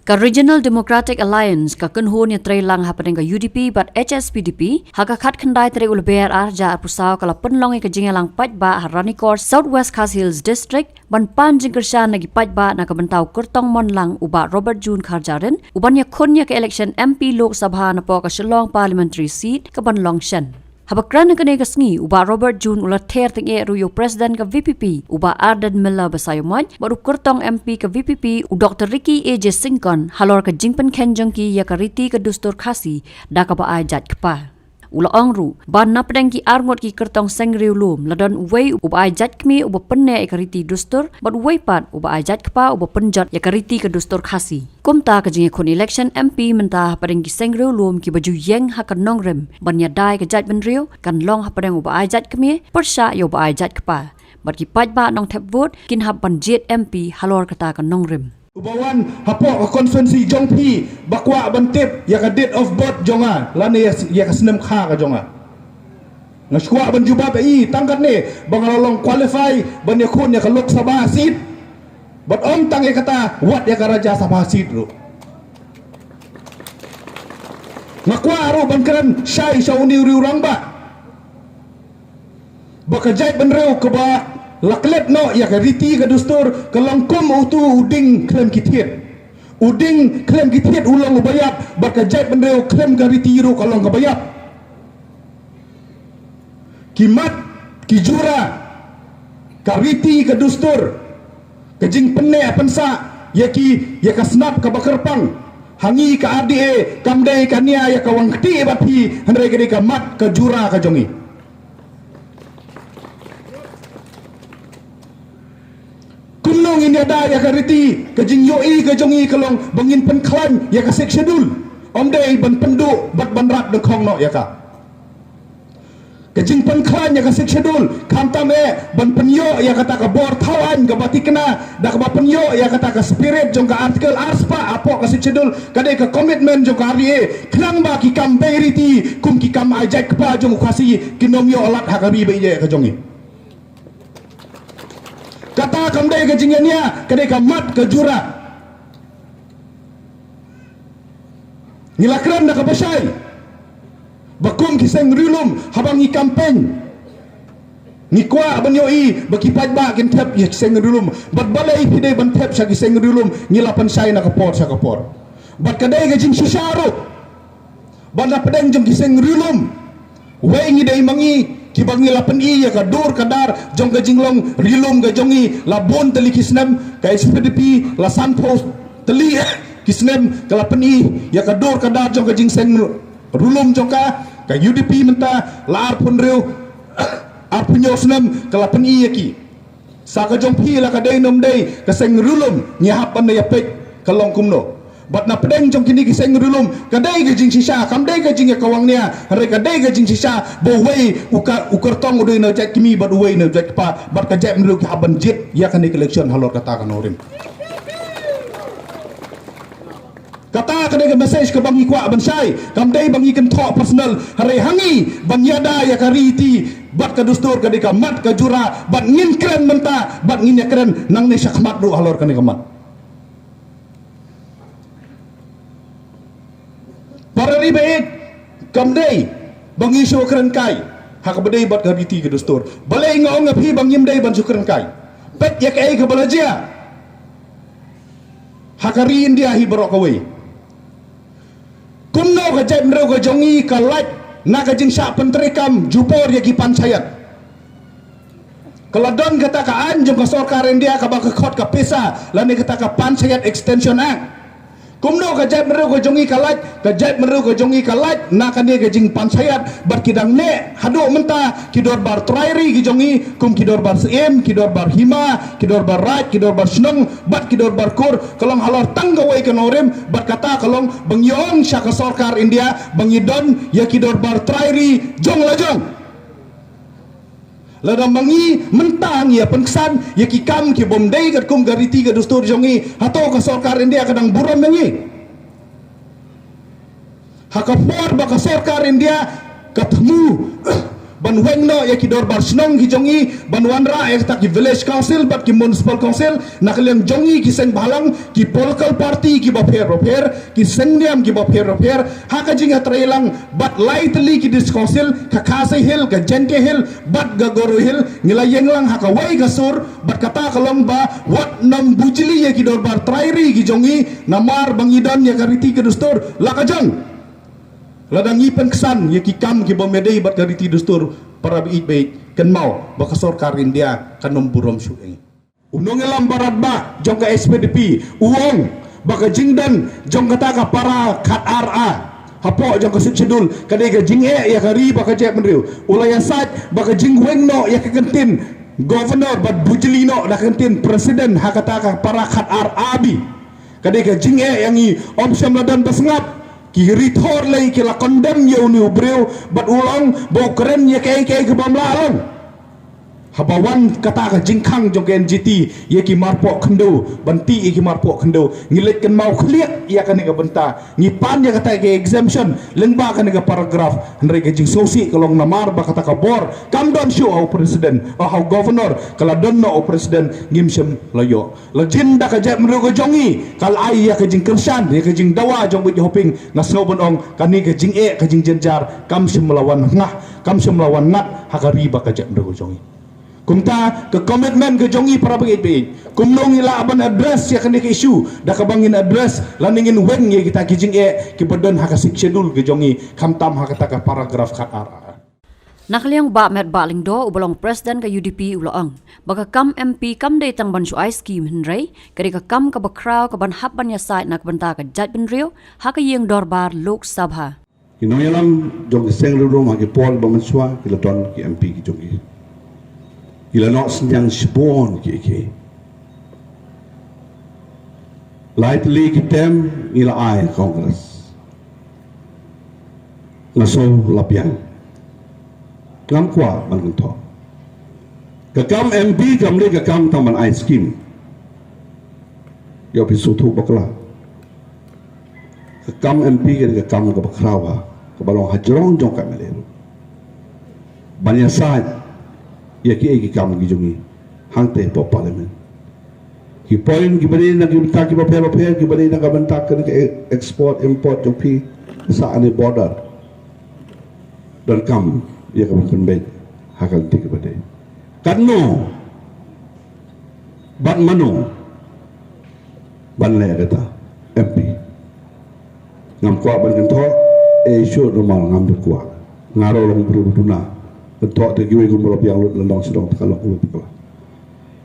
Ka Regional Democratic Alliance ka kunho ni tray lang hapadeng ka UDP but HSPDP haka khat khandai tre ulber arja pusaw kala punlong ka jingalang patba harani court Southwest Khas Hills District ban pan jingkersha nagi patba na kabentaw kurtong monlang uba Robert June Kharjaren uban ya khonya ka election MP Lok Sabha na po ka Shillong parliamentary seat ka banlong shen. Habakran ka negasngi uba Robert June ula ter tinge ruyo president ka VPP uba Arden Miller basayomaj baru kurtong MP ka VPP u Dr. Ricky A.J. Singkon halor ka jingpen kenjong ki ya ka riti ka dustur khasi da ka ba ajat kpa. Ula ongru ban napdeng ki arngot ki kurtong sengriu lum ladon uway uba ajat kmi uba penne ya ka riti dustur bat uway pat uba ajat kpa uba penjot ya ka riti ka dustur khasi. Kumta ka jinge kun election MP mentah padeng ki sengriu lum ki baju yeng hakan nongrem ban ya dai ka jat benriu kan long hapadeng uba ajat kmi persya ya uba ajat kpa. Bat ki pajba nong tep vote kin hap banjet MP halor kata kan nongrem. Ubawan hapok konferensi jongpi bakwa bantip ya ka date of birth jonga lane ya ka senem kha ka jonga ngashwa ban juba pi tangkat ne bangalong qualify ban ya kun ya ka Lok Sabha seat bat om tang ya kata wat ya ka Raja Sabha seat ro ngakwa ro ban kran syai sauni riurang ba bakajai ban reu ke ba laklet no ya ka riti ka dustur kalong kom utu uding klem kitiet uding klem kitiet ulang ubayap bakajai benreu klem ka riti ro kalong kabayap kimat kijura ka riti ka dustur kajing penne pensa ya ka snap ka bakarpang hangi ka ade kamdai kania ya ka wangti bapi handai ka mat ka jura ka jongi. Kunong ini ada ya kariti kajing yoi kajongi kalong bangin penklan ya ka seksyadul omdai ban pendu bat banrat de khong no ya ka kajing penklan ya ka seksyadul kantame ban penyo ya kata ka bor thawan ka batikna da ka penyo ya kata ka spirit jong ka artikel arspa apo ka seksyadul kadai ka commitment jong ka rie klang ba ki kam beriti kum ki kam ajak pa jong khasi kinom yo alat hakabi be ya kajongi kata kamdai ke jingannya kadai kamat ke jura ngilakran na kabasay bakum kiseng rilum habang i kampeng ngikwa banyoi bakipad ba kintep ya kiseng rilum bat balay pide bantep sa kiseng rilum ngilapan say na kapor sa kapor bat kadai ke jing susaro bat na pedeng jong kiseng rilum way ngidai mangi kibangi lapan iya ka dur kadar jong ka jinglong rilum ka jongi labon tali kisnem ka SPDP la santos tali kisnem ka lapan i ya ka dur kadar jong ka jingseng rulum jong ka UDP menta la arpun reu arpun yosnem ka lapan i ki sa ka jong pi la ka day nom day ka seng rulum nyahapan na yapek ka long kumno bat na pedeng jong kini kiseng rulum kadai ke jing sisa kamdai ke jing kawangnya hari kadai ke jing sisa bowai ukar tong udoi na jat kimi bat uwai na jat pa bat ka jat menurut ki haban jet ya kan election halor kata kan orim kata kadai ke message ke bangi kwa bansai kamdai bangi kan thok personal hari hangi banyada ya kariti bat ka dustur kadai ka mat ka jura bat ngin keren menta bat ngin ya keren nang ne syakmat ru halor kan mat para ribaik kamdai bangi syukran kai hak bedai bat gariti ke dustur balai ngong api bangim dai ban syukran kai pet ya kai ke balaja hakari india hi barokawai kumno ka jai mreu ka jongi ka laj na ka jing sya pentrikam jupor ya ki pansayat keladon kata ka anjung ka sorkar india ka baka khot ka pesa lani kata ka pansayat extension act kumno ka jat meru ka jongi kalaj ka jat meru ka jongi kalaj na kan dia ka jing pansayat bar kidang ne hado menta kidor bar trairi ki jongi kum kidor bar CM kidor bar hima kidor bar raj kidor bar snong bat kidor bar kur kalong halor tanggawai ka norim bat kata kalong bangyong sya ka sarkar India bangidon ya kidor bar trairi jong la jong lada mangi mentang ya penkesan ya kikam ki bomdai kat kum gariti ka dustur jongi hato ka sarkar India kadang buram mangi hakapor ba ka sarkar India katemu ban wengno ya ki dorbar snong ki jongi ban wanra ya ta ki village council bat ki municipal council nakalian jongi ki seng balang ki political party ki baper ki sengniam ki baper ha ka jinga trailang bat lightly ki dis council ka khase hill ka jenke hill bat ga goru hill ngilayeng lang ha ka wai ga sur bat kata kalong ba wat nam bujli ya ki dorbar trairi ki jongi namar bangidan ya kariti ke dustur lakajang ladang ipan kesan ya ki kam ki bomedei bat kariti dustur para biit bait ken mau bakasor karin dia kanom burom syueng unong elam barat ba jong ka SPDP uong baka jingdan jong kata ka para kat RA hapo jong ka sudul kadai ka jinge ya kari baka jek menriu ulaya sat baka jing wengno ya ka kentin governor bat bujlino da kentin presiden hakata ka para kat RA bi kadai ka jinge yang i om syamladan basngap ki rithor lay ki la condemn yo ni ubreu bat ulang bo keren ya kay ke bamlalong habawan kata ka jingkhang jong ke NGT ye ki marpo khendo banti ye ki marpo khendo ngilet kan mau khliak ya kan ga benta ngipan ya kata ke exemption lengba kan ga paragraph andre ke jing sosi kalong namar ba kata ka bor kam don show au president au governor kala don no president ngimsem layo lajin da ka jep mru go jongi kal ai ya ka jing kersan ya ka jing dawa jong bit hoping ngasno bonong kani ka jing ka jing jenjar kam sem melawan ngah kam sem melawan ngat hakari ba ka jep mru go jongi kumta ke komitmen ke jongi para pegit kumnong ila aban address ya kene ke isu da kabangin address laningin weng ye kita kijing ki bedon haka schedule ke jongi kamtam haka ka paragraph kat ara Nakliang ba met baling do ubalong president ka UDP uloang baka kam MP kam day tang ban ai scheme hinray kari ka kam ka bakraw ka ban hap ban ya site nak banta ka jat bin rio haka yeng dorbar lok sabha Inoyalam jong seng rum hagi pol bamanswa kila don ki MP ki jongi ila nok senyang sibon ki lightly kitem ila ai congress ngaso lapian ngam kwa ban kunto kakam MP kam le kakam tang ban ai scheme yo pisu thu bakla kakam MP ke kakam ka bakrawa ka balong hajrong jong kam le banyak saat ya ki kam gi jungi hangte po parliament ki point ki bani na ki ta ki papel ki bani na ka banta ka export import jopi sa ane border dan kam ya ka ban hakal tik bade kanno ban mano ban le kata MP ngam kwa ban kan tho show normal ngam du kwa ngaro long bru duna bentuk tergiwe gumul yang lut lendong sedong kalau ulu pula.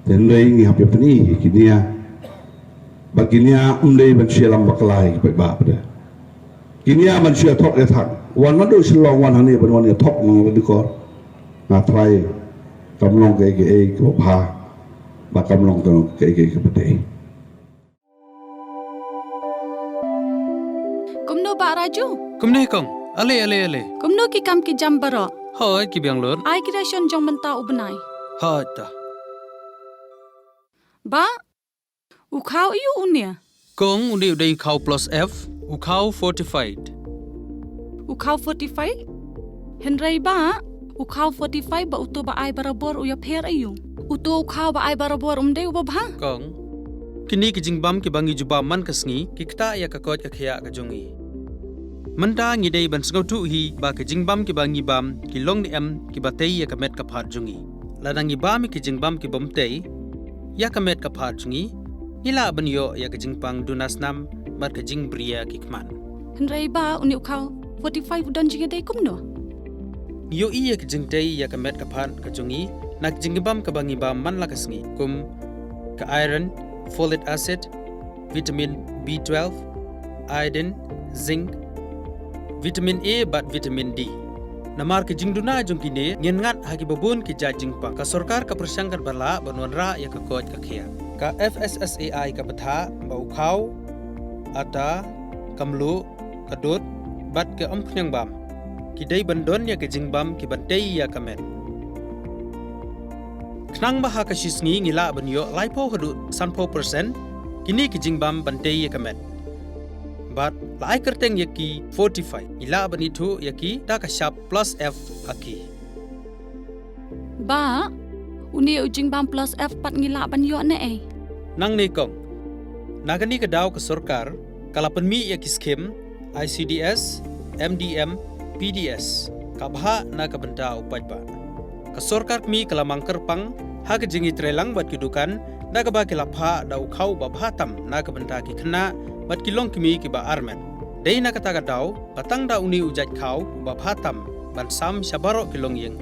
Dan lagi ni hampir peni kinia baginia manusia lam bakalai kepada pada. Kinia manusia top letak. Wan madu selong wan hani wan top nang lekor. Ngatrai kamlong ke bapa bakamlong ke kepada. Kumno Pak Raju. Kumne kong. Ale. Kumno ki kam ki jam baro. Hoi ki biang lur. Ai creation jong menta ubnai. Hoi ta. Ba ukau iu unia. Kong undi udai kau plus F. Ukau fortified. Ukau 45? Henry ba ukau 45 ba uto ba ai barabor uya pher ayu. Uto ukau ba ai barabor umde ubabha. Kong. Kini ki jingbam ki bangi juba man kasngi ki kta ya ka kot ka khya ka jongi. Menta ngi dei ban sngau tu hi ba ke jingbam ki bangi bam ki long ni em ki batei ya kamet ka phat jungi ladang ibam ki jingbam ki bomtei ya kamet ka phat jungi ila ban yo ya ke jingpang dunas nam mat ke jing bria ki kman Henry ba uni ukau 45 udan jiga dei kumno. yo i ya ke jingtei ya kamet ka phat ka jungi nak jingbam ka bangi bam man la kasngi kum ka iron folic acid vitamin B12 iodine zinc vitamin A bat vitamin D. Namar ke jingduna jongkine ngengat hagi babun ke jingpa ka sarkar ka persangkat bala banwanra ya ka kot ka khia. Ka FSSAI ka batha bau khau ata kamlu kadut bat ke omkhnyang bam. Ki dei bandon ya ke jingbam ki bantei ya kamet. Knang baha ka shisngi ngila banyo laipo hadu 100% kini ke jingbam bantei ya kamet. But lai kerteng yaki 45 ila banitu yaki ta ka sharp plus F haki Ba, uni ujing bam plus F pat ngila ban yo ne Nang ni kong. Nagani ka daw ka sorkar kalapan mi ya kiskem ICDS, MDM, PDS. Kabha na kabenta upad ba. Ka sorkar mi kalamang kerpang ha ka jingi trelang bat kidukan na ka ba kilapha daw kau babhatam na kabenta ki khna bat kilong kimi ki ba armen. Dei na kata ka daw patang da uni ujat kau babhatam ban sam shabaro kilong yeng.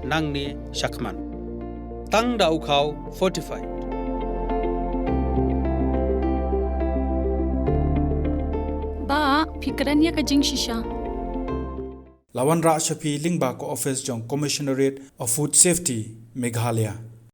Nang ni Shakman. Tang da ukau fortified. Ba, pikirannya ka jing shisha. Lawan Rak Shafi Lingba ko office jong Commissionerate of Food Safety Meghalaya.